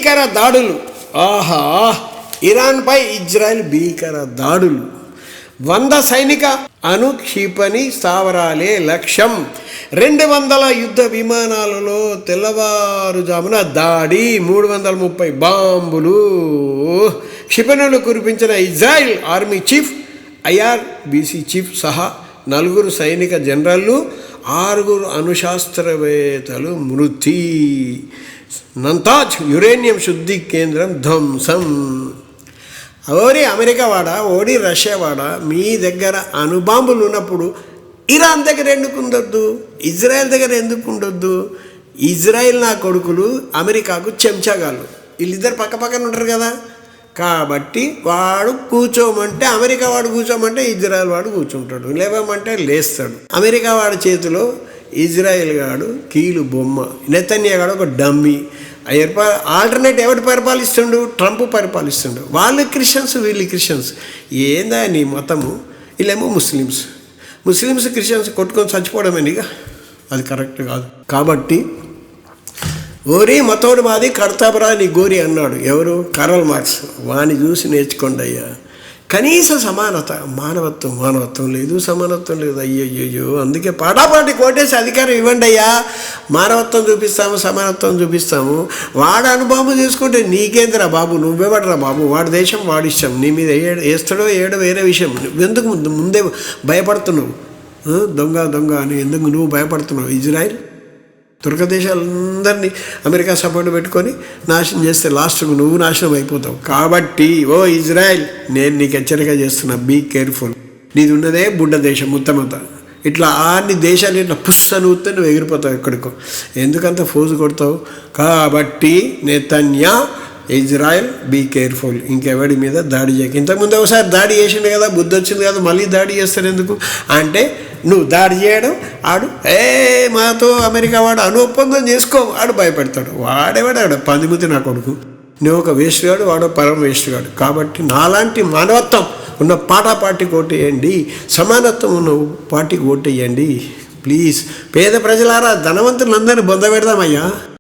భీకర దాడులు. ఆహా! ఇరాన్పై ఇజ్రాయెల్ భీకర దాడులు. 100 సైనిక అణుక్షిపణి స్థావరాలే లక్ష్యం. 200 యుద్ధ విమానాలలో తెల్లవారుజామున దాడి. 330 బాంబులు, క్షిపణులు కురిపించిన ఇజ్రాయెల్ ఆర్మీ చీఫ్, ఐఆర్బీసీ చీఫ్ సహా 4 సైనిక జనరళ్ళు, 6 అణుశాస్త్రవేత్తలు మృతి. నంతాజ్ యురేనియం శుద్ధి కేంద్రం ధ్వంసం. ఓరి అమెరికా వాడా, ఓడి రష్యా వాడా, మీ దగ్గర అణుబాంబులు ఉన్నప్పుడు ఇరాన్ దగ్గర ఎందుకు ఉండొద్దు? ఇజ్రాయెల్ దగ్గర ఎందుకు ఉండొద్దు? ఇజ్రాయెల్ నా కొడుకులు, అమెరికాకు చెంచగాళ్ళు. వీళ్ళిద్దరు పక్క పక్కన ఉంటారు కదా. కాబట్టి వాడు కూర్చోమంటే అమెరికా వాడు కూర్చోమంటే ఇజ్రాయెల్ వాడు కూర్చుంటాడు, లేవమంటే లేస్తాడు. అమెరికా వాడి చేతిలో ఇజ్రాయెల్ గాడు కీలు బొమ్మ, నెతన్యాహు గాడు ఒక డమ్మీ. ఆల్టర్నేట్ ఎవడు పరిపాలిస్తుండు? ట్రంప్ పరిపాలిస్తుండు. వాళ్ళు క్రిస్టియన్స్, వీళ్ళు క్రిస్టియన్స్. ఏందా నీ మతము? వీళ్ళేమో ముస్లిమ్స్ క్రిస్టియన్స్ కొట్టుకొని చచ్చిపోవడమేనిగా, అది కరెక్ట్ కాదు. కాబట్టి ఓరి మతోడు మాది కర్తాబరా నీ గోరి అన్నాడు ఎవరు? కరోల్ మార్క్స్. వాని చూసి నేర్చుకోండి అయ్యా. కనీస సమానత, మానవత్వం లేదు, సమానత్వం లేదు. అయ్యయ్యో, అందుకే పాటాపాటి కోటేసి అధికారం ఇవ్వండి అయ్యా. మానవత్వం చూపిస్తాము, సమానత్వం చూపిస్తాము. వాడు అనుభవం చేసుకుంటే నీకేందిరా బాబు? నువ్వెవడరా బాబు? వాడి దేశం వాడి ఇష్టం. నీ మీద వేస్తాడో ఏడో వేరే విషయం. ఎందుకు ముందే భయపడుతున్నావు? దొంగ అని ఎందుకు నువ్వు భయపడుతున్నావు? ఇజ్రాయెల్ తుర్కదేశాలందరినీ అమెరికా సపోర్ట్ పెట్టుకొని నాశనం చేస్తే లాస్ట్కు నువ్వు నాశనం అయిపోతావు. కాబట్టి ఓ ఇజ్రాయెల్, నేను నీకు హెచ్చరిక చేస్తున్నా, బీ కేర్ఫుల్. నీది ఉన్నదే బుడ్డ దేశం మొత్తమంతా. ఇట్లా అన్ని దేశాలు ఇట్లా పుష్ అని ఊస్తే నువ్వు ఎగిరిపోతావు ఎక్కడికో. ఎందుకంత ఫోజు కొడతావు? కాబట్టి నెతన్యాహు, ఇజ్రాయెల్ బీ కేర్ఫుల్. ఇంకెవడి మీద దాడి చేయక. ఇంతకుముందు ఒకసారి దాడి చేసిండు కదా, బుద్ధి వచ్చింది కదా, మళ్ళీ దాడి చేస్తారు ఎందుకు అంటే నువ్వు దాడి చేయడం, ఆడు మాతో అమెరికా వాడు అణు ఒప్పందం చేసుకో, ఆడు భయపెడతాడు. వాడేవాడు పందిముతి నా కొడుకు. నువ్వు ఒక వేస్ట్ గాడు, వాడో పరం వేస్ట్ గాడు. కాబట్టి నాలాంటి మానవత్వం ఉన్న పార్టీ ఓటేయండి, సమానత్వం ఉన్న పార్టీకి ఓటేయండి ప్లీజ్. పేద ప్రజలారా, ధనవంతులందరినీ బొంద పెడదామయ్యా.